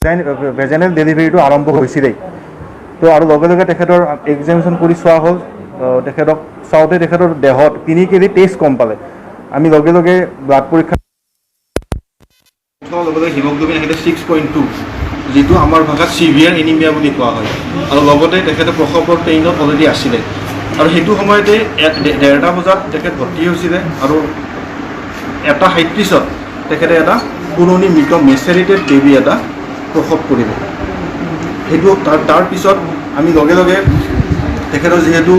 ভেজাইনেল ডেলিভাৰীটো আৰম্ভ হৈছিলেই তো আৰু লগে লগে তেখেতৰ এক্সামিনেশ্যন কৰি চোৱা হ'ল তেখেতক চাওঁতে তেখেতৰ দেহত 3 কেজি টেষ্ট কম পালে আমি লগে লগে ব্লাড পৰীক্ষা লগে লগে হিমোগ্লোবিন আহিলে 6.2 যিটো আমাৰ ভাষাত সিভিয়াৰ এনিমিয়া বুলি কোৱা হয় আৰু লগতে তেখেতে প্ৰসৱৰ পেইনত অলৰেডি আছিলে আৰু সেইটো সময়তে 1:30 বজাত তেখেত ভৰ্তি হৈছিলে আৰু 1:37 তেখেতে এটা পুৰণি মৃত মেচেৰিটেড বেবী এটা প্ৰসৱ কৰিব সেইটো তাৰ পিছত আমি লগে লগে তেখেতৰ যিহেতু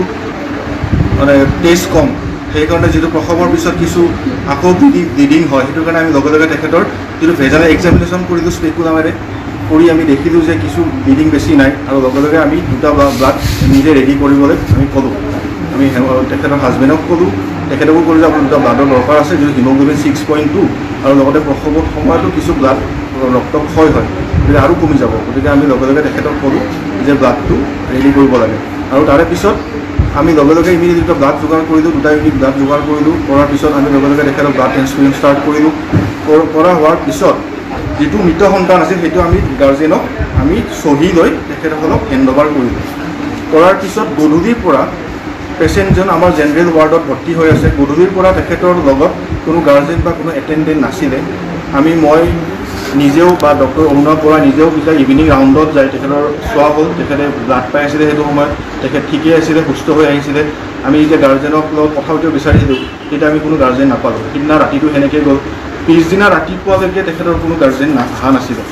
মানে টেষ্ট কম সেইকাৰণে যিটো প্ৰসৱৰ পিছত কিছু আকৌ ব্লিডিং হয় সেইটো কাৰণে আমি লগে লগে তেখেতৰ যিটো ভেজাইনেল এক্সামিনেশ্যন কৰিলোঁ স্পেকুলামেৰে কৰি আমি দেখিলোঁ যে কিছু ব্লিডিং বেছি নাই আৰু লগে লগে আমি দুটা ব্লাড নিজে ৰেডি কৰিবলৈ আমি ক'লোঁ আমি তেখেতৰ হাজবেণ্ডক ক'লোঁ তেখেতকো ক'লোঁ যে আপোনাৰ দুটা ব্লাডৰ দৰকাৰ আছে যিটো হিমোগ্লোবিন 6.2 আৰু লগতে প্ৰসৱৰ সময়তো কিছু ব্লাড ৰক্ত ক্ষয় হয় গতিকে আৰু কমি যাব গতিকে আমি লগে লগে তেখেতক ক'লোঁ যে ব্লাডটো ৰেডি কৰিব লাগে আৰু তাৰে পিছত আমি লগে লগে ইমিডিয়েটলি দুটা ব্লাড যোগাৰ কৰিলোঁ 2 ইউনিট ব্লাড যোগাৰ কৰিলোঁ কৰাৰ পিছত আমি লগে লগে তেখেতক ব্লাড ট্ৰেন্সফিউজন ষ্টাৰ্ট কৰিলোঁ কৰা হোৱাৰ পিছত যিটো মৃত সন্তান আছিল সেইটো আমি গাৰ্জেনক আমি চহী লৈ তেখেতসকলক হেণ্ডঅভাৰ কৰিলোঁ কৰাৰ পিছত গধূলিৰ পৰা পেচেণ্টজন আমাৰ জেনেৰেল ৱাৰ্ডত ভৰ্তি হৈ আছে গধূলিৰ পৰা তেখেতৰ লগত কোনো গাৰ্জেন বা কোনো এটেণ্ডেণ্ট নাছিলে মই নিজেও বা ডক্টৰ অৰুণা বৰা নিজেও যেতিয়া ইভিনিং ৰাউণ্ডত যায় তেখেতৰ চোৱা হ'ল তেখেতে ব্লাড পাই আছিলে সেইটো সময়ত তেখেত ঠিকেই আছিলে সুস্থ হৈ আহিছিলে আমি যেতিয়া গাৰ্জেনক লগত কথা পাতিব বিচাৰিছিলোঁ তেতিয়া আমি কোনো গাৰ্জেন নাপালোঁ সিদিনা ৰাতিটো সেনেকৈ গ'ল পিছদিনা ৰাতিপুৱালৈকে তেখেতৰ কোনো গাৰ্জেন অহা নাছিলে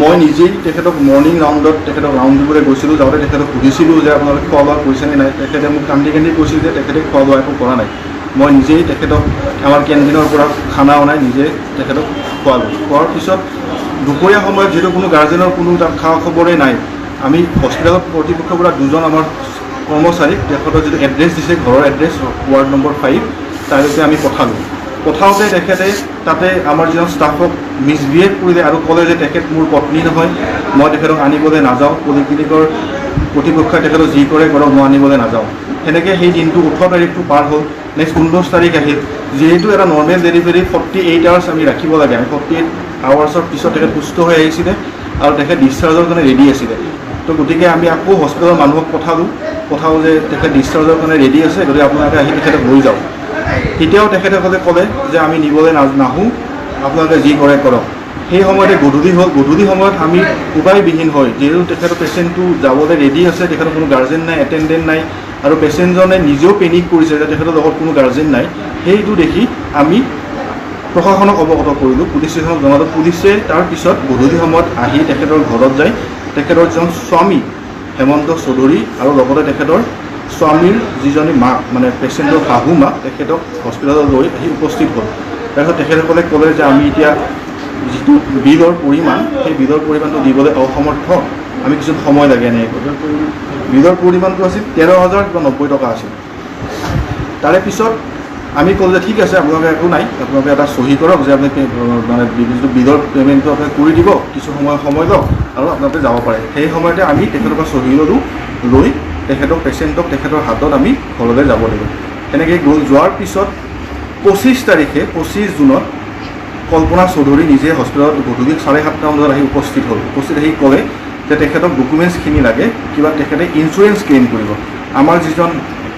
মই নিজেই তেখেতক মৰ্ণিং ৰাউণ্ডত তেখেতক ৰাউণ্ড দিবলৈ গৈছিলোঁ যাওঁতে তেখেতক সুধিছিলোঁ যে আপোনালোকে খোৱা বোৱা কৰিছেনে নাই তেখেতে মোক কান্দি কৈছিল যে তেখেতে খোৱা বোৱা একো কৰা নাই মই নিজেই তেখেতক আমাৰ কেণ্টিনৰ পৰা খানা অনাই নিজে তেখেতক খোৱালোঁ খোৱাৰ পিছত দুপৰীয়া সময়ত যিহেতু কোনো গাৰ্জেনৰ কোনো তাত খা খবৰেই নাই আমি হস্পিটেলত কৰ্তৃপক্ষৰ পৰা দুজন আমাৰ কৰ্মচাৰীক তেখেতৰ যিটো এড্ৰেছ দিছে ঘৰৰ এড্ৰেছ ৱাৰ্ড নম্বৰ 5 তালৈকে আমি পঠাওঁতে তেখেতে তাতে আমাৰ যিজন ষ্টাফক মিছবিহেভ কৰিলে আৰু ক'লে যে তেখেত মোৰ পত্নী নহয় মই তেখেতক আনিবলৈ নাযাওঁ পলিক্লিনিকৰ কৰ্তৃপক্ষই তেখেতক যি কৰে কৰক মই আনিবলৈ নাযাওঁ সেনেকৈ সেই দিনটো 18 তাৰিখটো পাৰ হ'ল নেক্সট 19 তাৰিখ আহিল যিহেতু এটা নৰ্মেল ডেলিভাৰী 48 আৱাৰ্ছ আমি ৰাখিব লাগে আমি 48 আৱাৰ্ছৰ পিছত তেখেত সুস্থ হৈ আহিছিলে আৰু তেখেত ডিছচাৰ্জৰ কাৰণে ৰেডি আছিলে তো গতিকে আমি আকৌ হস্পিটেলৰ মানুহক পঠাওঁ যে তেখেত ডিছচাৰ্জৰ কাৰণে ৰেডি আছে গতিকে আপোনালোকে আহি তেখেতক লৈ যাওক তেতিয়াও তেখেতসকলে ক'লে যে আমি নিবলৈ নাহোঁ আপোনালোকে যি কৰে কৰক সেই সময়তে গধূলি সময়ত আমি উপায়বিহীন হয় যিহেতু তেখেতৰ পেচেণ্টটো যাবলৈ ৰেডি আছে তেখেতৰ কোনো গাৰ্জেন নাই এটেণ্ডেণ্ট নাই আৰু পেচেণ্টজনে নিজেও পেনিক কৰিছে যে তেখেতৰ লগত কোনো গাৰ্জেন নাই সেইটো দেখি আমি প্ৰশাসনক অৱগত কৰিলোঁ পুলিচ ষ্টেচনক জনালোঁ পুলিচে তাৰপিছত গধূলি সময়ত আহি তেখেতৰ ঘৰত যায় তেখেতৰ এজন স্বামী হেমন্ত চৌধুৰী আৰু লগতে তেখেতৰ স্বামীৰ যিজনী মাক মানে পেচেণ্টৰ শাহু মাক তেখেতক হস্পিটেলত লৈ আহি উপস্থিত হ'ল তাৰপিছত তেখেতসকলে ক'লে যে আমি এতিয়া যিটো বিলৰ পৰিমাণ সেই বিলৰ পৰিমাণটো দিবলৈ অসমৰ্থ আমি কিছু সময় লাগে এনেকৈ বিলৰ পৰিমাণটো আছিল 13,090 টকা আছিল তাৰে পিছত আমি ক'লোঁ যে ঠিক আছে আপোনালোকে একো নাই আপোনালোকে এটা চহী কৰক যে আপুনি মানে বিলৰ পে'মেণ্টটো আপোনাক কৰি দিব কিছু সময় লওক আৰু আপোনালোকে যাব পাৰে সেই সময়তে আমি তেখেতৰ পৰা চহী ল'লোঁ লৈ পেচেণ্টক তেখেতৰ হাতত আমি ঘৰলৈ যাব লাগিব সেনেকৈ যোৱাৰ পিছত 25 জুনত কল্পনা চৌধুৰী নিজে হস্পিটেলত গধূলি 7:30 বজাত আহি উপস্থিত আহি ক'লে যে তেখেতক ডকুমেণ্টছখিনি লাগে কিবা তেখেতে ইঞ্চুৰেঞ্চ ক্লেইম কৰিব আমাৰ যিজন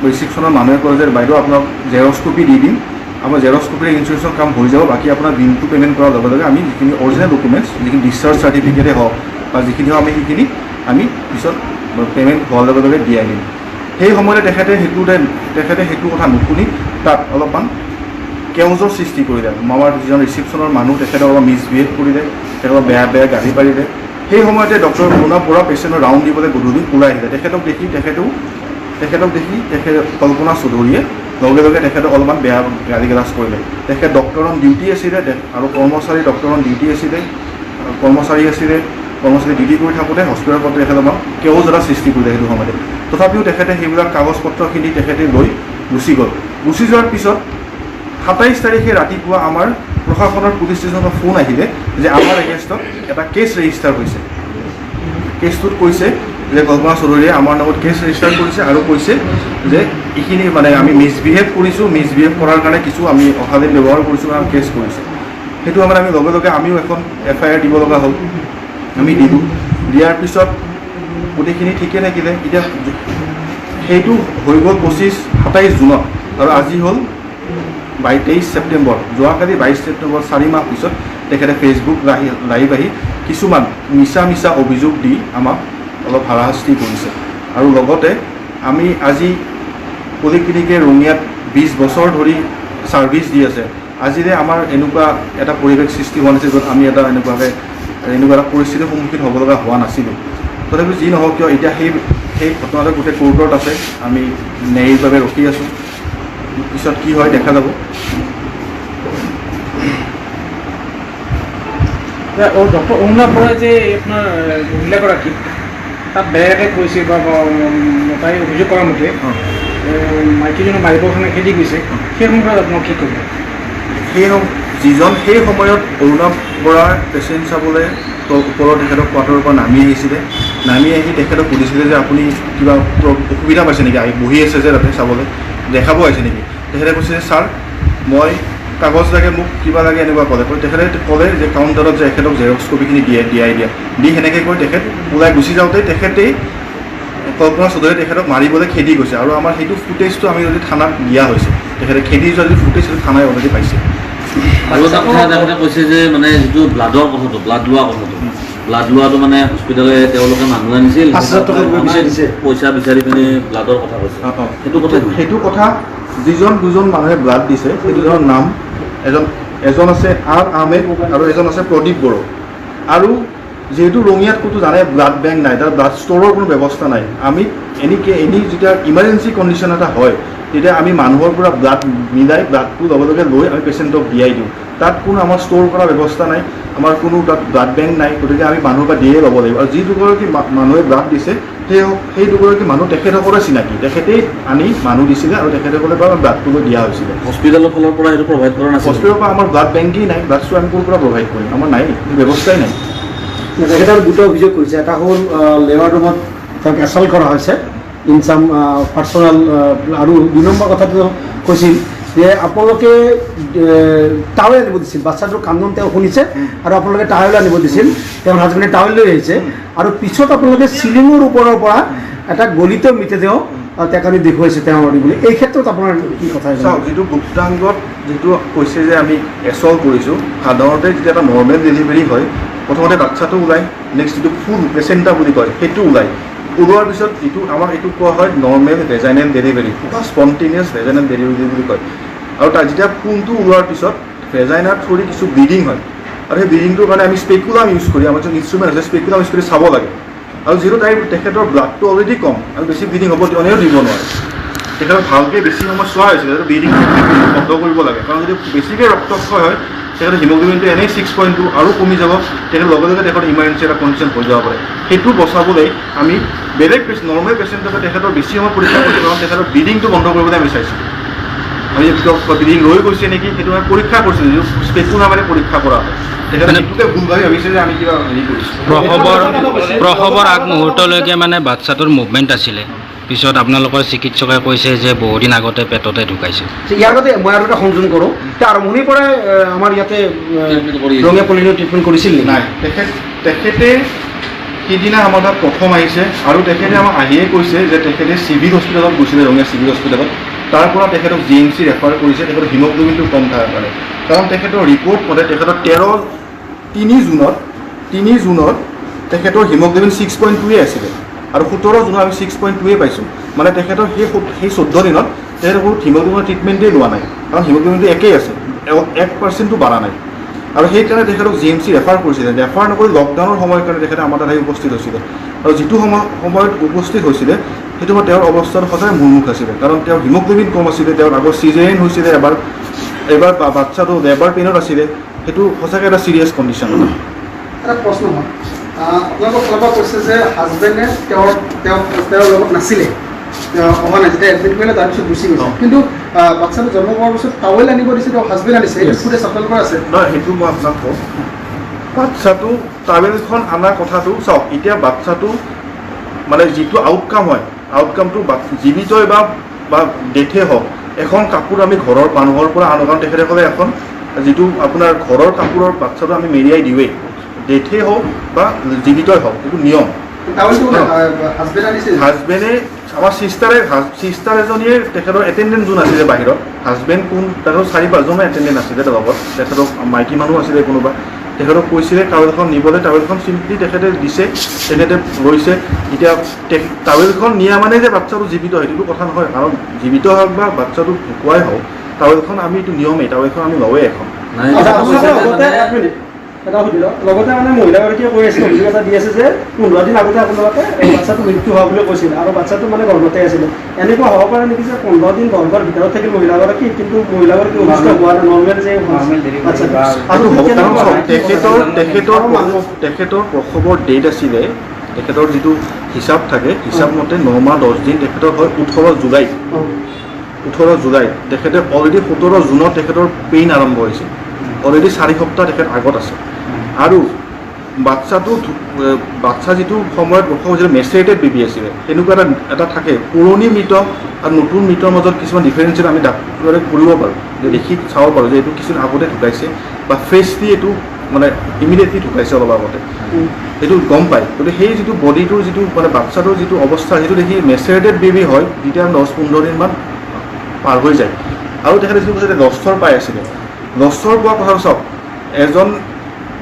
ৰিচিপশ্যনৰ মানুহে ক'লে যে বাইদেউ আপোনাক জেৰক্স কপি দি দিম আমাৰ জেৰক্স কপিৰে ইঞ্চুৰেঞ্চৰ কাম হৈ যাব বাকী আপোনাৰ বিলটো পে'মেণ্ট কৰাৰ লগে লগে আমি যিখিনি অৰিজিনেল ডকুমেণ্টছ যিখিনি ডিছচাৰ্জ চাৰ্টিফিকেটেই হওক বা যিখিনি হওক আমি সেইখিনি আমি পিছত পে'মেণ্ট হোৱাৰ লগে লগে দিয়াই দিম সেই সময়তে তেখেতে সেইটো কথা নুশুনি তাত অলপমান কেওজৰ সৃষ্টি কৰিলে আমাৰ যিজন ৰিচিপশ্যনৰ মানুহ তেখেতক অলপ মিছবিহেভ কৰিলে তেখেতক বেয়া গালি পাৰিলে সেই সময়তে ডক্টৰ অৰুণা বৰা পেচেণ্টৰ ৰাউণ্ড দিবলৈ গধূলি ওলাই আহিলে তেখেতক দেখি কল্পনা চৌধুৰীয়ে লগে লগে তেখেতক অলপমান বেয়া গালি গালাজ কৰিলে তেখেত ডক্টৰ অন ডিউটি আছিলে আৰু কৰ্মচাৰী ডক্টৰ অন ডিউটি আছিলে কৰ্মচাৰী ডিউটি কৰি থাকোঁতে হস্পিটেলৰ পৰা তেখেত অলপমান কেওজ এটা সৃষ্টি কৰিলে সেইটো সময়তে তথাপিও তেখেতে সেইবিলাক কাগজ পত্ৰখিনি তেখেতে লৈ গুচি যোৱাৰ পিছত 27 তাৰিখে ৰাতিপুৱা আমাৰ প্ৰশাসনৰ পুলিচ ষ্টেচনৰ ফোন আহিলে যে আমাৰ এগেইনষ্টত এটা কেছ ৰেজিষ্টাৰ হৈছে কেছটোত কৈছে যে কল্পনা চৌধুৰীয়ে আমাৰ নামত কেছ ৰেজিষ্টাৰ কৰিছে আৰু কৈছে যে এইখিনি মানে আমি মিছবিহেভ কৰাৰ কাৰণে কিছু আমি অশালীন ব্যৱহাৰ কৰিছোঁ আৰু কেছ কৰিছে সেইটো আমাৰ আমি লগে লগে আমিও এখন FIR দিব লগা হ'ল আমি দিলোঁ। দিয়াৰ পিছত গোটেইখিনি ঠিকে থাকিলে। এতিয়া সেইটো হৈ গ'ল 27 জুনত আৰু আজি হ'ল 23 ছেপ্টেম্বৰ। যোৱাকালি 22 ছেপ্টেম্বৰ 4 মাহ পিছত তেখেতে ফেচবুক লাইভ আহি কিছুমান মিছা অভিযোগ দি আমাক অলপ হাৰাশাস্তি কৰিছে। আৰু লগতে আমি আজি পলিক্লিনিকে ৰঙিয়াত 20 বছৰ ধৰি ছাৰ্ভিচ দি আছে। আজিৰে আমাৰ এনেকুৱা এটা পৰিৱেশ সৃষ্টি হোৱা নাছিল য'ত আমি এনেকুৱা এটা পৰিস্থিতিৰ সন্মুখীন হ'ব লগা হোৱা নাছিলোঁ। তথাপিও যি নহওক কিয় এতিয়া সেই ঘটনাটো গোটেই কোৰ্টত আছে। আমি ন্যায়ৰ বাবে ৰখি আছোঁ। পিছত কি হয় দেখা যাব। ডক্টৰ অৰুণা বৰাই যে আপোনাৰ মহিলাগৰাকী তাত বেয়াকৈ কৈছে বা তাই অভিযোগ কৰা মতে মাইকীজনক মাৰিবৰ কাৰণে খেদি গৈছে, সেই সময়ত আপোনাক কি কৰিব? সেই সময়ত অৰুণা বৰাৰ পেচেণ্ট চাবলৈ ওপৰত তেখেতক কোৱাৰ্টাৰৰ পৰা নামি আহিছিলে। নামি আহি তেখেতক সুধিছিলে যে আপুনি কিবা অসুবিধা পাইছে নেকি, বহি আছে যে তাতে চাবলৈ, দেখাব আহিছে নেকি? তেখেতে কৈছে যে ছাৰ মই কাগজ লাগে, মোক কিবা লাগে, এনেকুৱা ক'লে। তেখেতে ক'লে যে কাউণ্টাৰত যে এখেতক জেৰক্স কপিখিনি দিয়াই দিয়া দি সেনেকৈ কৈ তেখেত ওলাই গুচি যাওঁতে তেখেতেই কল্পনা চৌধুৰীয়ে তেখেতক মাৰিবলৈ খেদি গৈছে। আৰু আমাৰ সেইটো ফুটেজটো আমি যদি থানাত দিয়া হৈছে, তেখেতে খেদি যোৱা যদি ফুটেজ সেইটো থানাই অলৰেডি পাইছে। আৰু এটা কথা তেখেতে কৈছে যে মানে যিটো ব্লাডৰ কথাটো, ব্লাড লোৱাটো মানে হস্পিটেলে তেওঁলোকে মানুহ আনিছিল, পইচা বিচাৰি পিনি ব্লাডৰ কথা কৈছে। সেইটো কথা দুজন মানুহে ব্লাড দিছে, সেই দুজনৰ নাম এজন আছে আৰ আহমেদ আৰু এজন আছে প্ৰদীপ বড়ো। আৰু যিহেতু ৰঙিয়াত ক'তো জানে ব্লাড বেংক নাই, তাৰ ব্লাড ষ্ট'ৰৰ কোনো ব্যৱস্থা নাই। আমি এনি যেতিয়া ইমাৰ্জেঞ্চি কণ্ডিশ্যন এটা হয় তেতিয়া আমি মানুহৰ পৰা ব্লাড মিলাই ব্লাডটো লগে লৈ আমি পেচেণ্টক দিয়াই দিওঁ। তাত কোনো আমাৰ ষ্ট'ৰ কৰা ব্যৱস্থা নাই, আমাৰ কোনো তাত ব্লাড বেংক নাই। গতিকে আমি মানুহৰ পৰা দিয়ে ল'ব লাগিব। আৰু যি দুগৰাকী মানুহে ব্লাড দিছে সেই দুগৰাকী মানুহ তেখেতসকলে চিনাকি, তেখেতেই আনি মানুহ দিছিলে আৰু তেখেতসকলে পৰা ব্লাডটো দিয়া হৈছিলে। হস্পিটেলৰ ফালৰ পৰা এইটো প্ৰভাইড কৰা নাছিল। হস্পিটেলৰ পৰা আমাৰ ব্লাড বেংকেই নাই, ব্লাড ষ্ট'ৰ আমি ক'ৰ পৰা প্ৰভাইড কৰিম? আমাৰ নাই, ব্যৱস্থাই নাই। তেখেতে দুটা অভিযোগ কৰিছে। এটা হ'ল লেবাৰ ৰুমত তেওঁক এছল্ট কৰা হৈছে ইন চাম পাৰ্চনেল, আৰু 2 নম্বৰ কথাটো কৈছিল যে আপোনালোকে টাৱেল আনিব দিছিল, বাচ্চাটোৰ কান্দোন তেওঁ শুনিছে আৰু আপোনালোকে টাৱেল আনিব দিছিল, তেওঁৰ হাজবেণ্ডে টাৱেল লৈ আহিছে আৰু পিছত আপোনালোকে চিলিঙৰ ওপৰৰ পৰা এটা গলিত মৃতদেহ তেওঁক আমি দেখুৱাইছে তেওঁ বুলি। এই ক্ষেত্ৰত আপোনাৰ কি কথা? চাওক, যিটো গুপ্তাংগত যিটো কৈছে যে আমি এছল্ট কৰিছোঁ, সাধাৰণতে যেতিয়া এটা নৰ্মেল ডেলিভাৰী হয় প্ৰথমতে বাচ্চাটো ওলায়, নেক্সট যিটো ফুল প্লেচেণ্টা বুলি কয় সেইটো ওলোৱাৰ পিছত যিটো আমাক এইটো কোৱা হয় নৰ্মেল ভেজাইনেল ডেলিভাৰী বা স্পণ্টেনিয়াছ ভেজাইনেল ডেলিভাৰী বুলি কয়। আৰু তাৰ যেতিয়া ফুলটো ওলোৱাৰ পিছত ভেজাইনাৰ থ্ৰুদি কিছু ব্লিডিং হয়, আৰু সেই ব্লিডিংটোৰ কাৰণে আমি স্পেকুলাম ইউজ কৰি, আমাৰ যোন ইনষ্ট্ৰুমেণ্ট আছে স্পেকুলাম ইউজ কৰি চাব লাগে। আৰু যিহেতু তেখেতৰ ব্লাডটো অলৰেডি কম আৰু বেছি ব্লিডিং হ'ব এনেও দিব নোৱাৰে, তেখেতক ভালকৈ বেছি সময় চোৱা হৈছিলে যে ব্লিডিংটো বন্ধ কৰিব লাগে। কাৰণ যদি বেছিকৈ ৰক্তক্ষয় হয় তেখেতৰ হিমোগ্লোবিনটো এনেই 6.2 আৰু কমি যাব, তেখেতৰ লগে তেখেতৰ ইমাৰ্জেঞ্চি এটা কণ্ডিশ্যন হৈ যাব পাৰে। সেইটো বচাবলৈ আমি বেলেগ নৰ্মেল পেচেণ্টকে তেখেতৰ বেছি সময় পৰীক্ষা কৰিছোঁ, কাৰণ তেখেতৰ ব্লিডিংটো বন্ধ কৰিবলৈ আমি চাইছোঁ। আমি ব্লিডিং ৰৈ গৈছে নেকি সেইটো আমি পৰীক্ষা কৰিছিলোঁ, যিটো স্পেকুলাম মানে পৰীক্ষা কৰা হয়। তেখেতে সেইটোকে ভুল ভাবি ভাবিছে যে আমি কিবা হেৰি কৰিছোঁ। প্ৰসৱৰ আগমুহূৰ্তলৈকে মানে বাচ্চাটোৰ মুভমেণ্ট আছিলে, পিছত আপোনালোকৰ চিকিৎসকে কৈছে যে বহুদিন আগতে পেটতে ঢুকাইছে। ইয়াৰ আগতে মই আৰু এটা সংযোজন কৰোঁ, আৰম্ভণিৰ পৰাই আমাৰ ইয়াতে ৰঙিয়া পলিক্লিনিকত ট্ৰিটমেণ্ট কৰিছিল নেকি? নাই, তেখেতে সিদিনা আমাৰ তাত প্ৰথম আহিছে আৰু তেখেতে আমাক আহিয়ে কৈছে যে তেখেতে চিভিল হস্পিটেলত গৈছিলে, ৰঙিয়া চিভিল হস্পিটেলত। তাৰ পৰা তেখেতক GMC ৰেফাৰ কৰিছে তেখেতৰ হিমোগ্লোবিনটো কম থকাৰ কাৰণে। কাৰণ তেখেতৰ ৰিপৰ্ট মতে তেখেতৰ 3 জুনত তেখেতৰ হিমোগ্লোবিন 6.2 আছিলে আৰু 17 জুনত আমি 6.2 পাইছোঁ। মানে তেখেতৰ সেই 14 দিনত তেখেতৰ কোনো হিমোগ্লোবিনৰ ট্ৰিটমেণ্টেই লোৱা নাই, কাৰণ হিমোগ্লোবিনটো একেই আছে, 1% বাঢ়া নাই। আৰু সেইকাৰণে তেখেতক GMC ৰেফাৰ কৰিছিলে। ৰেফাৰ নকৰি লকডাউনৰ সময়ৰ কাৰণে তেখেতে আমাৰ তাত আহি উপস্থিত হৈছিলে। আৰু যিটো সময়ত উপস্থিত হৈছিলে সেইটো সময়ত তেওঁৰ অৱস্থাটো সদায় মুৰ্মুখ আছিলে, কাৰণ তেওঁৰ হিমোগ্লোবিন কম আছিলে, তেওঁৰ আগৰ চিজেৰিয়ান হৈছিলে, এবাৰ বাচ্চাটো লেবাৰ পেইনত আছিলে। সেইটো সঁচাকৈ এটা চিৰিয়াছ কণ্ডিশ্যন। এটা প্ৰশ্ন হয়, আপোনালোকৰ ফালৰ পৰা কৈছে যে হাজবেণ্ডে তেওঁৰ লগত নাছিলে, অহা নাই, যেতিয়া এডমিট কৰিলে তাৰপিছত গুচি গৈছে, কিন্তু বাচ্চাটো জন্ম হোৱাৰ পিছত টাৱেল আনিব দিছে, তেওঁ হাজবেণ্ড আনিছে, সেইটো ফুটে চাপ্লাই কৰা আছে। নহয়, সেইটো মই আপোনাক কওঁ, বাচ্চাটো টাৱেলখন অনাৰ কথাটো চাওক। এতিয়া বাচ্চাটো মানে যিটো আউটকাম হয়, আউটকামটো জীৱিতই বা ডেথে হওক, এখন কাপোৰ আমি ঘৰৰ মানুহৰ পৰা আনো, কাৰণ তেখেতসকলে এখন যিটো আপোনাৰ ঘৰৰ কাপোৰৰ বাচ্চাটো আমি মেৰিয়াই দিওঁৱেই। ডেথেই হওক বা জীৱিতই হওক এইটো নিয়ম। হাজবেণ্ডে আমাৰ চিষ্টাৰ এজনীয়ে তেখেতৰ এটেণ্ডেণ্ট যোন আছিলে বাহিৰত, হাজবেণ্ড কোন তেখেতৰ 4-5জনৰ এটেণ্ডেণ্ট আছিলে লগত, তেখেতক মাইকী মানুহ আছিলে কোনোবা, তেখেতক কৈছিলে টাৱেলখন নিবলৈ, টাৱেলখন চিম্পলি তেখেতে দিছে, তেখেতে লৈছে। এতিয়া টাৱেলখন নিয়া মানে যে বাচ্চাটো জীৱিত হয় সেইটো কথা নহয়, কাৰণ জীৱিত হওক বা বাচ্চাটো ঢুকুৱাই হওক টাৱেলখন আমি এইটো নিয়মেই, টাৱেলখন আমি লওঁৱেই এখন। এটা সুধিল লগতে মানে মহিলাগৰাকীয়ে কৈ আছিল, অভিযোগ এটা দি আছে যে 15 দিন আগতে আপোনালোকে বাচ্চাটো মৃত্যু হোৱা বুলি কৈছিল আৰু বাচ্চাটো মানে গৰ্ভতে আছিলে। এনেকুৱা হ'ব পাৰে নেকি যে 15 দিন গৰ্ভৰ ভিতৰত থাকিল মহিলাগৰাকী, কিন্তু মহিলাগৰাকী অসুস্থ হোৱা নাই, নৰ্মেল যে তেখেতৰ প্ৰসৱৰ ডেট আছিলে, তেখেতৰ যিটো হিচাপ থাকে হিচাপ মতে 9 মাহ 10 দিন, তেখেতৰ হয় 18 জুলাইত। তেখেতে অলৰেডি 17 জুনত তেখেতৰ পেইন আৰম্ভ হৈছিল, অলৰেডি 4 সপ্তাহ তেখেত আগত আছে। আৰু বাচ্চা যিটো সময়ত প্ৰসৱ হৈছিলে মেচেৰেটেড বেবী আছিলে, তেনেকুৱা এটা থাকে পুৰণি মৃত আৰু নতুন মৃতৰ মাজত কিছুমান ডিফাৰেঞ্চেল আমি ডাক্তৰে কৰিব পাৰোঁ, যে দেখি চাব পাৰোঁ যে এইটো কিছুমান আগতে ঢুকাইছে বা ফ্ৰেছলি এইটো মানে ইমিডিয়েটলি ঢুকাইছে অলপ আগতে, সেইটো গম পায়। গতিকে সেই যিটো বডিটোৰ যিটো মানে বাচ্চাটোৰ যিটো অৱস্থা সেইটো দেখি মেচেৰেটেড বেবী হয়, যেতিয়া 10-15 দিনমান পাৰ হৈ যায়। আৰু তেখেতে যিটো কৈছে লষ্টৰ পাই আছিলে, লষ্টৰ পোৱা কথা চাওক, এজন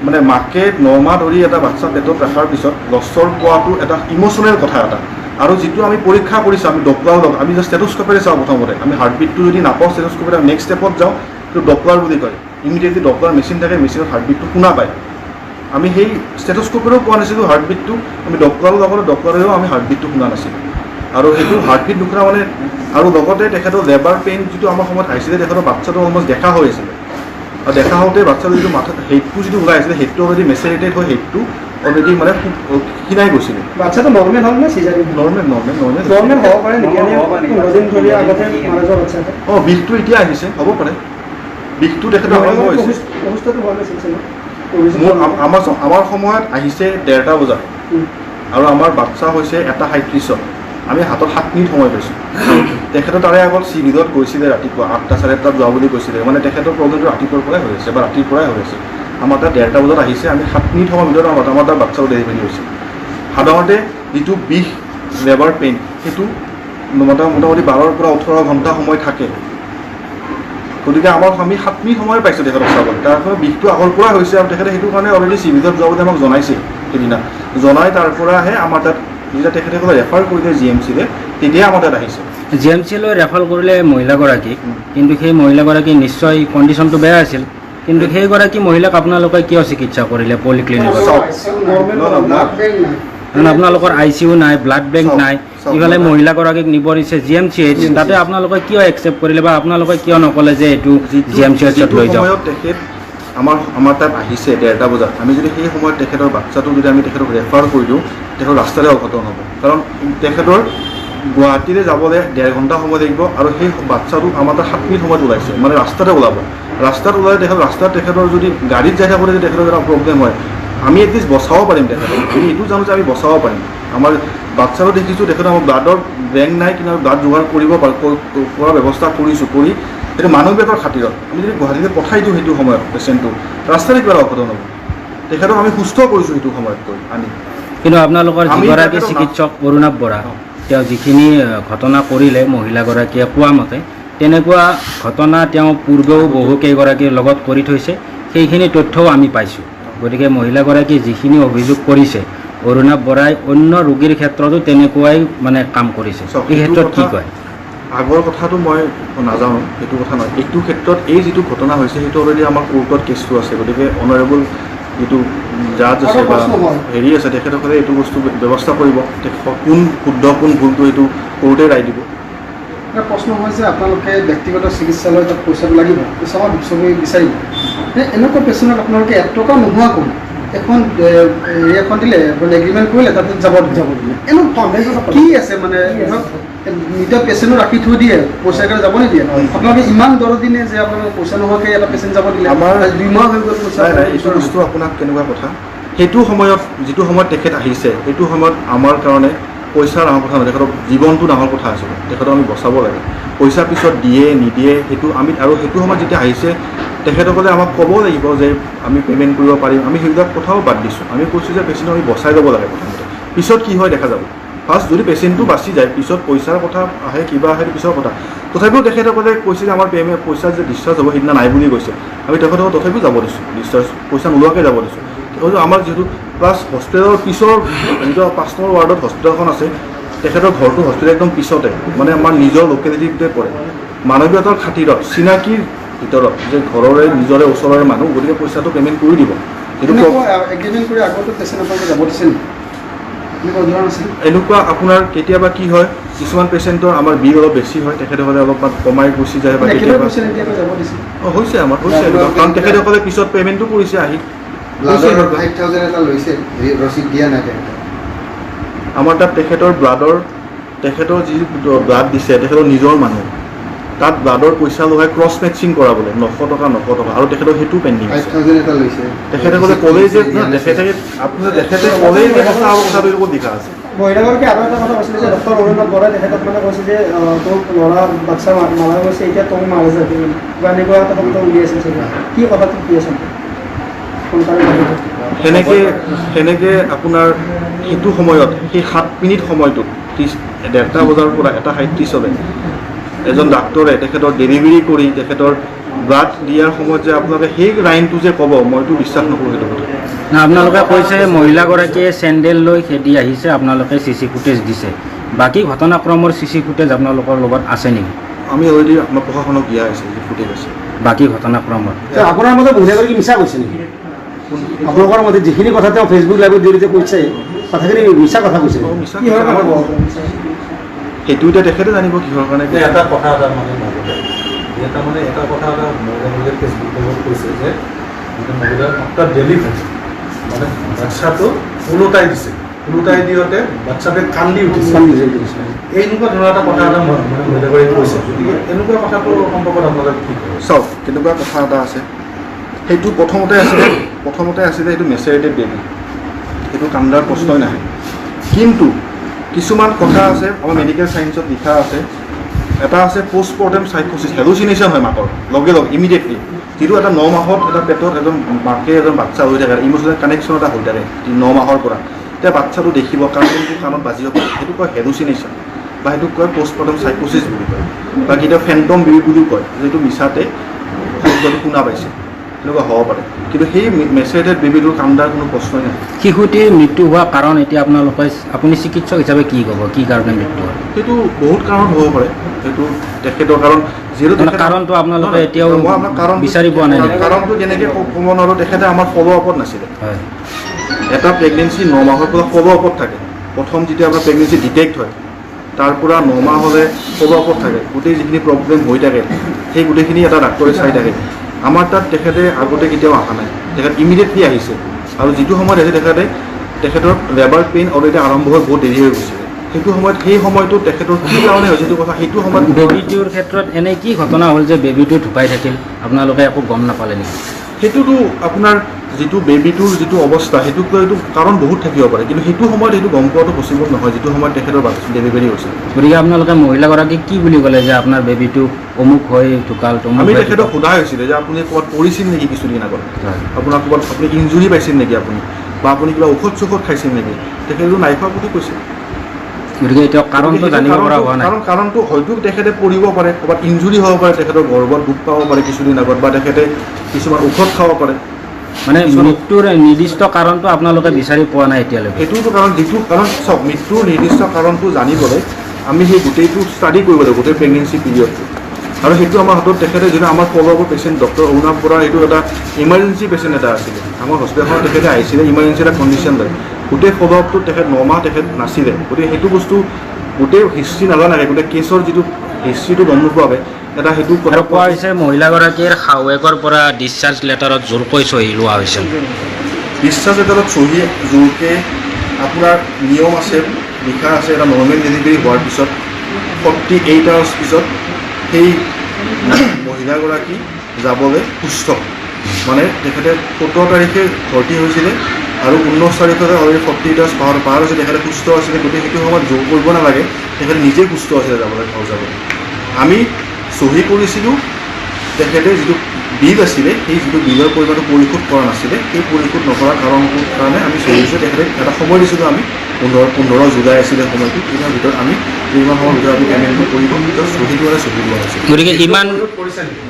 মানে মাকে 9 মাহ ধৰি এটা বাচ্চা পেটত ৰখাৰ পিছত লষ্টৰ পোৱাটো এটা ইম'চনেল কথা এটা। আৰু যিটো আমি পৰীক্ষা কৰিছোঁ আমি ডপ্লাৰ আমি যে ষ্টেথোস্কোপেৰে চাওঁ প্ৰথমতে, আমি হাৰ্টবিটটো যদি নাপাওঁ ষ্টেথোস্কোপেৰে নেক্সট ষ্টেপত যাওঁ, সেইটো ডপ্লাৰ বুলি কয়। ইমিডিয়েটলি ডপ্লাৰ মেচিন থাকে, মেচিনত হাৰ্টবিটটো শুনা পায়। আমি সেই ষ্টেথোস্কোপেৰেও পোৱা নাছিলোঁ হাৰ্টবিটটো, আমি ডপ্লাৰৰ লগতে ডপ্লাৰেও আমি হাৰ্টবিটটো শুনা নাছিলোঁ। আৰু সেইটো হাৰ্টবিট নুশুনা মানে, আৰু লগতে তেখেতৰ লেবাৰ পেইন যিটো আমাৰ সময়ত আহিছিলে, তেখেতৰ বাচ্চাটো অলমষ্ট দেখা হৈ আছিলে। আৰু দেখা হওঁতে বাচ্চাটো যিটো মাথা হেডটো যিটো ওলাই আছিলে, হেডটো অলৰেডি মেচেৰেটেড হৈ হেডটো অলৰেডি মানে ক্ষীণাই গৈছিলে। বাচ্চাটো নৰ্মেল হ'ল নে চিজাৰিন? নৰ্মেল হ'ব পাৰে নেকি? বিষটো এতিয়া আহিছে, হ'ব পাৰে বিষটো তেখেতৰ আৰম্ভ হৈছে। আমাৰ সময়ত আহিছে 1:30 বজাত আৰু আমাৰ বাচ্চা হৈছে 1:37। আমি হাতত 7 মিনিট সময় পাইছোঁ। তেখেতে তাৰে আগত চিভিলত গৈছিলে ৰাতিপুৱা 8টা 8:30 যোৱা বুলি কৈছিলে, মানে তেখেতৰ প্ৰব্লেমটো ৰাতিপুৱাৰ পৰাই হৈ আছে বা ৰাতিৰ পৰাই হৈ আছে। আমাৰ তাত 1:30 বজাত আহিছে, আমি 7 মিনিট সময়ৰ ভিতৰত আমাৰ তাত বাচ্চাও ডেলিভাৰী হৈছে। সাধাৰণতে যিটো বিষ লেবাৰ পেইন সেইটো মোটামুটি 12 পৰা 18 ঘণ্টা সময় থাকে। গতিকে আমি 7 মিনিট সময় পাইছোঁ তেখেতক চাবলৈ, তাৰ পৰা বিষটো আগৰ পৰা হৈছে আৰু তেখেতে সেইটো কাৰণে অলৰেডি চিভিলত যাবলৈ আমাক জনাইছিল সেইদিনা। জনাই তাৰ পৰাহে আমাৰ তাত যেতিয়া তেখেতসকলে ৰেফাৰ কৰিলে GMCলৈ, তেতিয়া আমাৰ তাত আহিছে। GMCলৈ ৰেফাৰ কৰিলে মহিলাগৰাকীক, কিন্তু সেই মহিলাগৰাকীৰ নিশ্চয় কণ্ডিশ্যনটো বেয়া আছিল, কিন্তু সেইগৰাকী মহিলাক আপোনালোকে কিয় চিকিৎসা কৰিলে পলিক্লিনিকত? কাৰণ আপোনালোকৰ ICU নাই, ব্লাড বেংক নাই, ইফালে মহিলাগৰাকীক নিব দিছে GMCH, তাতে আপোনালোকে কিয় একচেপ্ট কৰিলে বা আপোনালোকে কিয় নক'লে যে এইটো GMCHত লৈ যাওক? তেখেত আমাৰ তাত আহিছে 1:30 বজাত, আমি যদি সেই সময়ত তেখেতৰ বাচ্চাটো যদি আমি তেখেতক ৰেফাৰ কৰি দিওঁ, তেখেতৰ ৰাস্তাতে অঘটন হ'ব। কাৰণ তেখেতৰ গুৱাহাটীলৈ যাবলৈ 1.5 ঘণ্টা সময় লাগিব, আৰু সেই বাচ্চাটো আমাৰ তাত 7 মিনিট সময়ত ওলাইছে, মানে ৰাস্তাতে ওলাব। ৰাস্তাত ওলাই তেখেতৰ যদি গাড়ীত যাই থাকোঁতে যদি তেখেতৰ এটা প্ৰব্লেম হয়, আমি এটলিষ্ট বচাব পাৰিম তেখেতক। আমি এইটো জানো যে আমি বচাব পাৰিম। আমাৰ বাচ্চাটো দেখিছোঁ তেখেতৰ আমাৰ ব্লাডৰ বেংক নাই, কিন্তু ব্লাড যোগাৰ কৰাৰ ব্যৱস্থা কৰিছোঁ, কৰি সেইটো মানৱীয়তাৰ খাতিৰত আমি যদি গুৱাহাটীলৈ পঠাই দিওঁ সেইটো সময়ত পেচেণ্টটো, ৰাস্তাতে কিবা অঘটন হ'ব। তেখেতক আমি সুস্থ কৰিছোঁ সেইটো সময়ত গৈ আনি। কিন্তু আপোনালোকৰ যিগৰাকী চিকিৎসক অৰুণাভ বৰা, তেওঁ যিখিনি ঘটনা কৰিলে মহিলাগৰাকীয়ে কোৱা মতে, তেনেকুৱা ঘটনা তেওঁ পূৰ্বেও বহু কেইগৰাকীৰ লগত কৰি থৈছে, সেইখিনি তথ্যও আমি পাইছোঁ। গতিকে মহিলাগৰাকীয়ে যিখিনি অভিযোগ কৰিছে, অৰুণাভ বৰাই অন্য ৰোগীৰ ক্ষেত্ৰতো তেনেকুৱাই মানে কাম কৰিছে, এই ক্ষেত্ৰত কি কয়? আগৰ কথাটো মই নাজানো, সেইটো কথা নহয়। এইটো ক্ষেত্ৰত এই যিটো ঘটনা হৈছে সেইটো অলৰেডি আমাৰ কোৰ্টত কেছটো আছে, গতিকে অনাৰেবল যিটো জাজ আছে বা হেৰি আছে, তেখেতসকলে এইটো বস্তু ব্যৱস্থা কৰিব। কোন শুদ্ধ কোন ভুলটো এইটো কোৰ্টে ৰায় দিব। এটা প্ৰশ্ন হয় যে আপোনালোকে ব্যক্তিগত চিকিৎসালয় তাত পইচাটো লাগিব, পইচা বিচাৰিব, এনেকুৱা পেচেণ্টক আপোনালোকে 1 টকা নোহোৱাকৈ এখন দিলে, এগ্ৰিমেণ্ট কৰিলে, তাতে যাব দিলে, এনেকুৱা কি আছে মানে ধৰক নিজৰ পেচেণ্টো ৰাখি থৈ দিয়ে, পইচা কাৰণে যাব নিদিয়ে। আপোনালোকে ইমান দৰদিনে যে আপোনালোকে পইচা নোহোৱাকৈ এটা পেচেণ্ট যাব দিলে, আমাৰ 2 মাহ হৈ গ'ল পইচা। এইটো বস্তু আপোনাক কেনেকুৱা কথা, সেইটো সময়ত যিটো সময়ত তেখেত আহিছে, সেইটো সময়ত আমাৰ কাৰণে পইচা ডাঙৰ কথা নহয়, তেখেতৰ জীৱনটো ডাঙৰ কথা আছিলে, তেখেতক আমি বচাব লাগে। পইচা পিছত দিয়ে নিদিয়ে সেইটো আমি, আৰু সেইটো সময়ত যেতিয়া আহিছে তেখেতসকলে আমাক ক'ব লাগিব যে আমি পে'মেণ্ট কৰিব পাৰিম, আমি সেইবিলাক কথাও বাদ দিছোঁ। আমি কৈছোঁ যে পেচেণ্টক আমি বচাই ল'ব লাগে প্ৰথমতে, পিছত কি হয় দেখা যাব। ফাৰ্ষ্ট যদি পেচেণ্টটো বাচি যায়, পিছত পইচাৰ কথা আহে কিবা আহে পিছৰ কথা। তথাপিও তেখেতসকলে কৈছে যে আমাৰ পইচা যে ডিছচাৰ্জ হ'ব সেইদিনা নাই বুলি কৈছে, আমি তেখেতসকলক তথাপিও যাব দিছোঁ, ডিছচাৰ্জ পইচা নোলোৱাকৈ যাব দিছোঁ। আমাৰ যিহেতু প্লাছ হস্পিটেলৰ পিছৰ যিটো 5 নম্বৰ ৱাৰ্ডত হস্পিটেলখন আছে, তেখেতৰ ঘৰটো হস্পিটেল একদম পিছতে, মানে আমাৰ নিজৰ লোকেলিটিতে পৰে, মানৱীয়তাৰ খাতিৰত চিনাকিৰ ভিতৰত যে ঘৰৰে নিজৰে ওচৰৰে মানুহ, গতিকে পইচাটো পে'মেণ্ট কৰি দিব। এনেকুৱা আপোনাৰ কেতিয়াবা কি হয়, কিছুমান পেচেণ্টৰ আমাৰ বিল অলপ বেছি হয়, তেখেতসকলে অলপমান কমাই গুচি যায় বা কেতিয়াবা হৈছে আমাৰ হৈছে এনেকুৱা, কাৰণ তেখেতসকলে পিছত পে'মেণ্টটো কৰিছে আহি। আমাৰ তাত তেখেতৰ যি ব্লাড দিছে তেখেতৰ নিজৰ মানুহ, তাত ব্লাডৰ পইচা লগাই ক্ৰছ মেটচিং কৰাবলৈ 900 টকা আৰু তেখেতৰ সেইটো পেণ্ডিং আছে। তেখেতসকলে ক'লেই যে তেখেতে ক'লেই যে কথাটো লগত লিখা আছে। মহিলাগৰাকী আৰু এটা কথা কৈছিলে যে ডক্টৰ অৰুণাথ বৰাই তেখেতক মানে কৈছে যে তোক ল'ৰা বাচ্চা মাৰা গৈছে, এতিয়া তোক মাৰা যায় বা এনেকুৱা এটা শব্দ উলিয়াইছিল চাগে, কি কথাটো কি আছে? সেনেকে আপোনাৰ সেইটো সময়ত সেই 7 মিনিট সময়টোত 1:30 বজাৰ পৰা 1:37 এজন ডাক্তৰে তেখেতৰ ডেলিভাৰী কৰি তেখেতৰ ব্লাড দিয়াৰ সময়ত যে আপোনালোকে সেই লাইনটো যে ক'ব, মইতো বিশ্বাস নকৰোঁ সেইটো কথা। আপোনালোকে কৈছে মহিলাগৰাকীয়ে চেণ্ডেল লৈ খেদি আহিছে, আপোনালোকে CC ফুটেজ দিছে, বাকী ঘটনাক্ৰমৰ CC ফুটেজ আপোনালোকৰ লগত আছে নেকি? আমি অলৰেডি আমাৰ প্ৰশাসনক দিয়া হৈছে যি ফুটেজ আছে বাকী ঘটনাক্ৰমৰ। আপোনাৰ মতে মহিলাগৰাকী মিছা কৈছে নেকি? আপোনালোকৰ মতে যিখিনি কথা তেওঁ ফেচবুক লাইভত জড়িত কৈছে কথাখিনি মিছা কথা কৈছে, সেইটো এতিয়া তেখেতে জানিব কিহৰ কাৰণে। এটা কথা এটা মানে মাজতে এটা কথা এটা মহিলা ফেচবুক লাইভত কৈছে যে মহিলা আফটাৰ ডেলিভাৰী মানে বাচ্চাটো ওলোটাই দিছে, ওলোটাই দিওঁতে বাচ্চাটোৱে কান্দি উঠিছে, এনেকুৱা ধৰণৰ এটা কথা এটা মানে মহিলাগৰাকীয়ে কৈছে। গতিকে এনেকুৱা কথাটো সম্পৰ্কত আপোনালোকে কি কৰে? চাওক, কেনেকুৱা কথা এটা আছে, সেইটো প্ৰথমতে আছিলে সেইটো মেচেৰেটেড বেবী, সেইটো কান্দাৰ প্ৰশ্নই নাহে। কিন্তু কিছুমান কথা আছে আমাৰ মেডিকেল ছায়েন্সত লিখা আছে, এটা আছে পষ্টমৰ্টেম চাইক'চিছ, হেলুচিনেশ্যন হয় মাকৰ লগে ইমিডিয়েটলি, যিটো এটা 9 মাহত এটা পেটত এজন মাকে এজন বাচ্চা হৈ থাকে, ইম'চনেল কানেকশ্যন এটা হৈ থাকে 9 মাহৰ পৰা, তেতিয়া বাচ্চাটো দেখিব কাণটো কাণত বাজিব পাৰে, সেইটো কয় হেলুচিনেশ্যন বা সেইটোক কয় পষ্টমৰ্টেম চাইক'চিছ বুলি কয়, বা কেতিয়াবা ফেণ্টম বেবী বুলিও কয়, যিটো মিছাতে শব্দটো শুনা পাইছে, তেনেকুৱা হ'ব পাৰে। কিন্তু সেই মেচেৰেটেড বেবীটোৰ কান্দাৰ কোনো প্ৰশ্নই নাই। শিশুটিৰ মৃত্যু হোৱা কাৰণ এতিয়া আপুনি চিকিৎসক হিচাপে কি ক'ব, কি কাৰণে মৃত্যু হয়? সেইটো বহুত কাৰণ হ'ব পাৰে, সেইটো তেখেতৰ কাৰণ যিহেতু কাৰণটো আপোনালোকে এতিয়াও বিচাৰি পোৱা নাই। কাৰণটো কেনেকৈ ক'ব নোৱাৰোঁ, তেখেতে আমাৰ ফ'ল' আপত নাছিলে। হয়, এটা প্ৰেগনেঞ্চি 9 মাহৰ পৰা ফ'ল' আপত থাকে, প্ৰথম যেতিয়া আপোনাৰ প্ৰেগনেঞ্চি ডিটেক্ট হয় তাৰ পৰা 9 মাহ হ'লে ফ'ল' আপত থাকে, গোটেই যিখিনি প্ৰব্লেম হৈ থাকে সেই গোটেইখিনি এটা ডাক্তৰে চাই থাকে। আমাৰ তাত তেখেতে আগতে কেতিয়াও অহা নাই, তেখেত ইমিডিয়েটলি আহিছে, আৰু যিটো সময়ত আহিছে তেখেতৰ লেবাৰ পেইন অলৰেডি আৰম্ভ হৈ বহুত দেৰি হৈ গৈছিলে। সেই সময়টো তেখেতৰ কি কাৰণে হৈছে সেইটো কথা, সেইটো সময়ত বেবীটোৰ ক্ষেত্ৰত এনে কি ঘটনা হ'ল যে বেবীটো ঢুকাই থাকিল, আপোনালোকে একো গম নাপালে নেকি? সেইটোতো আপোনাৰ যিটো বেবীটোৰ যিটো অৱস্থা সেইটোক লৈ এইটো কাৰণ বহুত থাকিব পাৰে, কিন্তু সেইটো সময়ত সেইটো গম পোৱাটো পচিবল নহয়, যিটো সময়ত তেখেতৰ ডেলিভাৰী হৈছে। গতিকে আপোনালোকে মহিলাগৰাকীক কি বুলি ক'লে যে আপোনাৰ বেবীটো অমুক হৈ ঢুকাল? আমি তেখেতক সোধা হৈছিলে যে আপুনি ক'ৰবাত পৰিছিল নেকি কিছুদিন আগত, আপোনাৰ ক'ৰবাত আপুনি ইঞ্জুৰি পাইছিল নেকি আপুনি, বা আপুনি কিবা ঔষধ চৌষধ খাইছিল নেকি, তেখেতেতো নাই খোৱা বুলি কৈছে। গতিকে এতিয়া কাৰণটো জানিব পৰা হোৱা নাই। কাৰণটো হয়তো তেখেতে পৰিব পাৰে, ক'ৰবাত ইঞ্জুৰি হ'ব পাৰে, তেখেতৰ গৰ্ভত দুখ পাব পাৰে কিছুদিন আগত, বা তেখেতে কিছুমান ঔষধ খাব পাৰে। মানে মৃত্যুৰ নিৰ্দিষ্ট কাৰণটো আপোনালোকে বিচাৰি পোৱা নাই এতিয়ালৈকে? সেইটোতো কাৰণ চাওক, মৃত্যুৰ নিৰ্দিষ্ট কাৰণটো জানিবলৈ আমি সেই গোটেইটো ষ্টাডি কৰিব লাগিব, গোটেই প্ৰেগনেঞ্চি পিৰিয়ডটো, আৰু সেইটো আমাৰ হাতত তেখেতে যদি আমাৰ ফ'ল' আপৰ পেচেণ্ট ডক্টৰ অৰুণাথ বৰা, এইটো এটা ইমাৰ্জেঞ্চি পেচেণ্ট এটা আছিলে আমাৰ হস্পিটেলখনত, তেখেতে আহিছিলে ইমাৰ্জেঞ্চি এটা কণ্ডিশ্যন লৈ, গোটেই ফ'ল' আপটোত তেখেত 9 মাহ তেখেত নাছিলে, গতিকে সেইটো বস্তু গোটেই হিষ্ট্ৰী নাজানাকৈ, গোটেই কেছৰ যিটো হিষ্ট্ৰীটো গম নোপোৱাকৈ এটা সেইটো কথা কোৱা হৈছে। মহিলাগৰাকীৰ শাহুৱেকৰ পৰা ডিছচাৰ্জ লেটাৰত জোৰকৈ চহী লোৱা হৈছিল। ডিছচাৰ্জ লেটাৰত চহী জোৰকৈ আপোনাৰ নিয়ম আছে, লিখা আছে, এটা নৰ্মেল ডেলিভাৰী হোৱাৰ পিছত 48 আৱাৰ্ছ পিছত সেই মহিলাগৰাকী যাবলৈ সুস্থ, মানে তেখেতে 17 তাৰিখে ভৰ্তি হৈছিলে, আৰু 19 তাৰিখতে অলৰেডি 40 ইয়াৰ্ছ পাৰ হৈছে, তেখেতে সুস্থ আছিলে, গতিকে সেইটো সময়ত জোৰ কৰিব নালাগে, তেখেতে নিজে সুস্থ আছিলে যাবলৈ ঘৰ যাবলৈ। আমি চহী কৰিছিলোঁ, তেখেতে যিটো বিল আছিলে সেই যিটো বিলৰ পৰিমাণটো পৰিশোধ কৰা নাছিলে, সেই পৰিশোধ নকৰাৰ কাৰণটোৰ কাৰণে আমি চহী দিছোঁ। তেখেতে এটা সময় দিছিলোঁ, আমি 15 জুলাই আছিলে সময়টো, ইয়াৰ ভিতৰত আমি ইমান সময়ৰ ভিতৰত আমি পে'মেণ্টটো কৰিব, ভিতৰত চহীটো চহী দিয়া হৈছিল। গতিকে ইমান কৰিছে নেকি?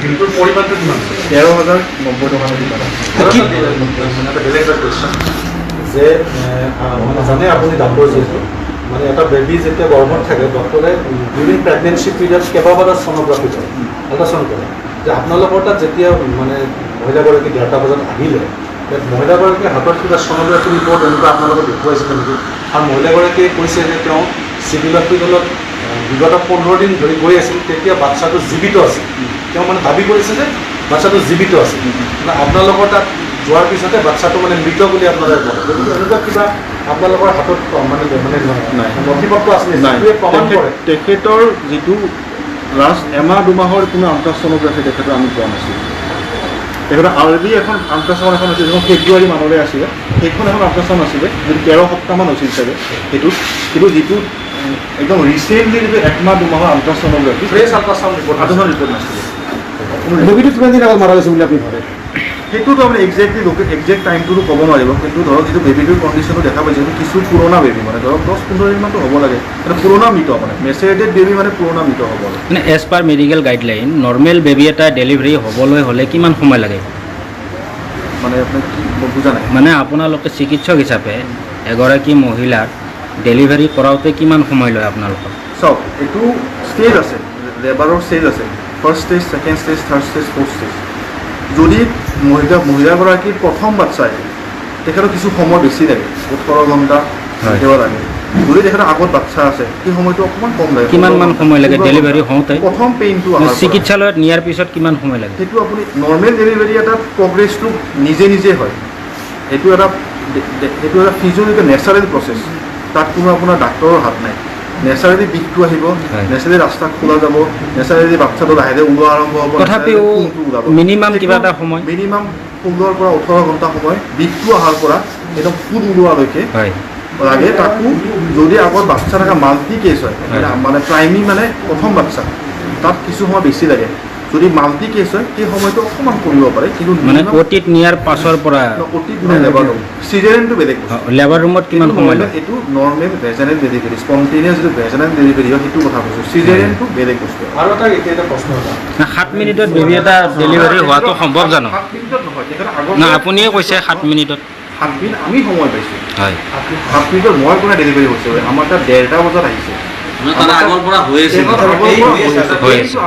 বিলটোৰ পৰিমাণটো কিমান? 13,090 টকা কিবা এটা। বেলেগ এটা কুৱেশ্যন যে মানে জানে আপুনি ডাক্তৰ যিহেতু, মানে এটা বেবী যেতিয়া গৰ্ভত থাকে ডক্টৰে ডিউৰিং প্ৰেগনেঞ্চি পিৰিয়ড কেইবাবাৰো ছ'ন'গ্ৰাফি কৰে, আল্ট্ৰাচাউণ্ড কৰে, যে আপোনালোকৰ তাত যেতিয়া মানে মহিলাগৰাকী 1:30 বজাত আহিলে, মহিলাগৰাকীৰ হাতত কিবা ছ'ন'গ্ৰাফি ৰিপৰ্ট এনেকুৱা আপোনালোকে দেখুৱাইছিলে নেকি? আৰু মহিলাগৰাকীয়ে কৈছে যে তেওঁ চিভিল হস্পিটেলত বিগত 15 দিন ধৰি গৈ আছিল, তেতিয়া বাচ্চাটো জীৱিত আছিল। তেওঁ মানে দাবী কৰিছে যে বাচ্চাটো জীৱিত আছিল, মানে আপোনালোকৰ তাত যোৱাৰ পিছতে বাচ্চাটো মানে মৃত বুলি আপোনালোকে কয়। গতিকে এনেকুৱা কিবা আপোনালোকৰ হাতত মানে নথিপত্ৰ আছে যিটোৱে প্ৰমাণ কৰে? তেখেতৰ যিটো লাষ্ট এমাহ 2 মাহৰ কোনো আল্ট্ৰাছ'ন'গ্ৰাফি তেখেতৰ আমি পোৱা নাছিলোঁ। তেখেতৰ অলৰেডি এখন আল্ট্ৰাছাউণ্ড এখন আছিল, যিখন ফেব্ৰুৱাৰী মানলৈ আছিলে, সেইখন এখন আল্ট্ৰাছাউণ্ড আছিলে, যিটো 13 সপ্তাহমান হৈছিল চাগে সেইটোত। কিন্তু যিটো একদম ৰিচেণ্টলি যিটো 1 মাহ 2 মাহৰ ultrasonography, fresh ultrasound report report নাছিলে। বেবীটো কিমান দিন আগত মাৰা গৈছে বুলি আপুনি ভাবে? সেইটোতো আপুনি একজেক্ট টাইমটোতো ক'ব নোৱাৰিব, কিন্তু ধৰক যিটো বেবীটোৰ কণ্ডিশ্যনটো দেখা পাইছে, সেইটো কিছু পুৰণা বেবী, মানে ধৰক 10-15 দিনমানটো হ'ব লাগে, মানে পুৰণা মৃত, মানে মেচেৰেটেড বেবী মানে পুৰণা মৃত হ'ব লাগে। মানে as per medical guideline normal baby এটা ডেলিভাৰী হ'বলৈ হ'লে কিমান সময় লাগে? মানে আপুনি কি বুজা নাই? মানে আপোনালোকে চিকিৎসক হিচাপে এগৰাকী মহিলাৰ ডেলিভাৰী কৰাওঁতে কিমান সময় লয় আপোনালোকৰ? চাওক, এইটো ষ্টেজ আছে, লেবাৰৰ ষ্টেজ আছে, first stage, second stage, third stage, fourth stage. যদি মহিলাগৰাকীৰ প্ৰথম বাচ্চাই তেখেতৰ কিছু সময় বেছি লাগে, 18 ঘণ্টা কেতিয়াবা লাগে। যদি তেখেতৰ আগত বাচ্চা আছে সেই সময়টো অকণমান কম লাগে। কিমানমান সময় লাগে ডেলিভাৰী হওঁতে? প্ৰথম পেইনটো চিকিৎসালয়ত নিয়াৰ পিছত কিমান সময় লাগে? সেইটো আপুনি নৰ্মেল ডেলিভাৰী এটা প্ৰগ্ৰেছটো নিজে হয়। সেইটো এটা ফিজিঅ'লজিকেল নেচাৰেল প্ৰচেছ, তাত কোনো আপোনাৰ ডাক্তৰৰ হাত নাই। নেচাৰেলি বিষটো আহিব, নেচাৰেলি ৰাস্তা খোলা যাব, নেচাৰেলি বাচ্চাটো লাহে লাহে ওলোৱা আৰম্ভ হ'ব। তথাপিও মিনিমাম কিবা এটা সময়, মিনিমাম 15 পৰা 18 ঘণ্টা সময় বিষটো অহাৰ পৰা একদম ফুট ওলোৱালৈকে লাগে। তাকো যদি আগত বাচ্চা থকা মাল্টি কেছ হয়, মানে প্ৰাইমি মানে প্ৰথম বাচ্চা, তাত কিছু সময় বেছি লাগে। যদি মাল্টি কেছ হয় সেই সময়টো অকণমান কৰিব পাৰে, কিন্তু মানে অতীত নিয়াৰ পাছৰ পৰা অতীত মানে লেবাৰ ৰুম, চিজাৰিয়ানটো বেলেগ। লেবাৰ ৰুমত কিমান সময় লাগে? এইটো নৰ্মেল ভেজাইনেল ডেলিভাৰী, স্পণ্টেনিয়াছ যিটো ভেজাইনেল ডেলিভাৰী হয় সেইটো কথা কৈছোঁ। চিজাৰিয়ানটো বেলেগ বস্তু। আৰু এটা প্ৰশ্ন এটা, 7 মিনিটত বেবী এটা ডেলিভাৰী হোৱাটো সম্ভৱ জানো? 7 মিনিটত নহয়, তেখেতৰ আগত না আপুনিয়ে কৈছে 7 মিনিটত। 7 মিনিট আমি সময় পাইছোঁ। হয়, 7 মিনিটত মই কোনে ডেলিভাৰী হৈছে, আমাৰ তাত 1:30 বজাত আহিছে। আগৰ পৰা হৈ আছে,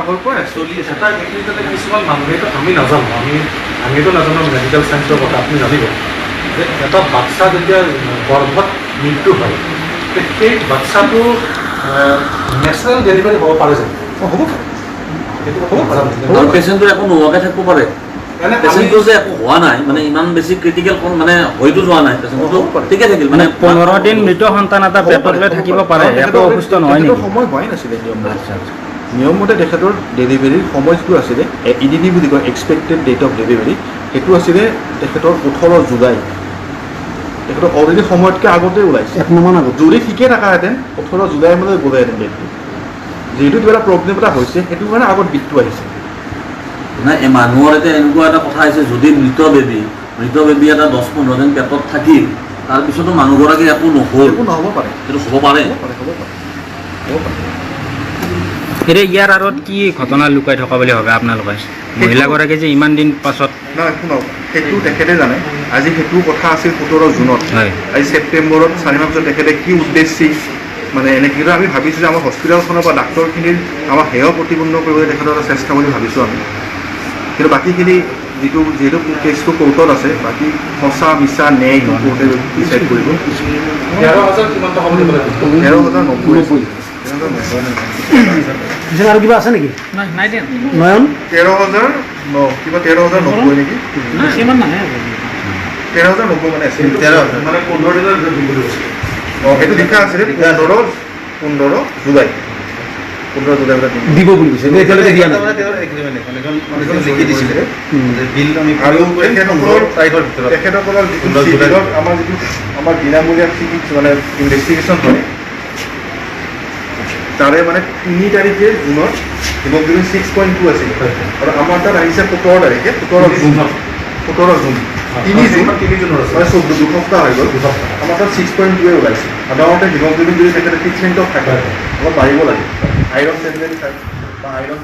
আগৰ পৰা চলি আছে। এটা টেকনিকেলি কিছুমান মানুহেতো আমি নাজানো, আমিতো নাজানো মেডিকেল চায়েন্সৰ কথা, আপুনি জানিব যে এটা বাচ্চা যেতিয়া গৰ্ভত মৃত্যু হয়, সেই বাচ্চাটো নেচাৰেল ডেলিভাৰী হ'ব পাৰে জানো? হ'ব পাৰে, সেইটো হ'ব পাৰে। আৰু পেচেণ্টটো একো নোহোৱাকৈ থাকিব পাৰে। পেচেণ্টটো যে একো হোৱা নাই, মানে ইমান বেছি ক্ৰিটিকেল মানে হয়তো যোৱা নাই, পেচেণ্টটো ঠিকে থাকিল, মানে 15 দিন মৃত সন্তান এটা পেটত লৈ থাকিব পাৰে, একো অসুস্থ নহয় নেকি? সময় হোৱাই নাছিলে নিয়মমতে। তেখেতৰ ডেলিভাৰীৰ সময় যিটো আছিলে EDD বুলি কয়, এক্সপেক্টেড ডেট অফ ডেলিভাৰী, সেইটো আছিলে তেখেতৰ 18 জুলাই। তেখেতৰ অলৰেডি সময়তকৈ আগতে ওলাইছে, 1 মাহমান আগত। যদি ঠিকে থাকাহেঁতেন 18 জুলাই মানে গ'লেহেঁতেন ডেটটো। যিহেতু কিবা এটা প্ৰব্লেম এটা হৈছে, সেইটো কাৰণে আগত বিষটো আহিছে। নাই, মানুহৰ এতিয়া এনেকুৱা এটা কথা আহিছে, যদি মৃত বেবী এটা 10-15 দিন পেটত থাকি তাৰপিছতো মানুহগৰাকী একো নহ'ল, একো নহ'ব পাৰে, সেইটো হ'ব পাৰে। এতিয়া ইয়াৰ আঁৰত কি ঘটনা লুকাই থকা বুলি ভাবে আপোনালোকে? মহিলাগৰাকী যে ইমান দিন পাছত? নহয়, শুনক, সেইটো তেখেতে জানে। আজি সেইটো কথা আছিল 17 জুনত, আজি ছেপ্টেম্বৰত 4 মাহ পিছত তেখেতে কি উদ্দেশ্যি মানে এনেকৈ আমি ভাবিছোঁ যে আমাৰ হস্পিটেলখনৰ বা ডাক্তৰখিনিৰ আমাৰ সেৱা প্ৰতিপন্ন কৰিবলৈ তেখেতৰ এটা চেষ্টা বুলি ভাবিছোঁ আমি। কিন্তু বাকীখিনি যিহেতু কেছটো কোৰ্টত আছে, বাকী সঁচা মিছা ন্যায়টো কোৰ্টে ডিচাইড কৰিব। 13,000 কিমান টকা বুলি ক'লে? 13,090। আৰু কিবা আছে নেকি? নয়ন 13,000 কিবা 13,090 নেকি? 13,090 মানে আছে, মানে 15 দিনৰ সেইটো লিখা আছিলে 15 জুলাই। 15 জুলাই বজাত দিব বুলি কৈছে এতিয়ালৈকে দিয়া নাই আৰু তেখেতসকলৰ যিটো চিভিলত আমাৰ বিনামূলীয়া চিকিৎসা মানে ইনভেষ্টিগেশ্যন হয় তাৰে মানে 3 তাৰিখে জুনত হিমগ্লবিন 6.2 আছিল আৰু আমাৰ তাত আহিছে 17 তাৰিখে 17 জুন 3 জুন মানে 14 দুসপ্তাহ হৈ গ'ল আমাৰ তাত 6.2 ওলাইছে সাধাৰণতে হিমগ্লবিন যদি তেখেতে ট্ৰিটমেণ্টত থাকে অলপ বাঢ়িব লাগে আইৰণ টেবলেট বা আইৰণ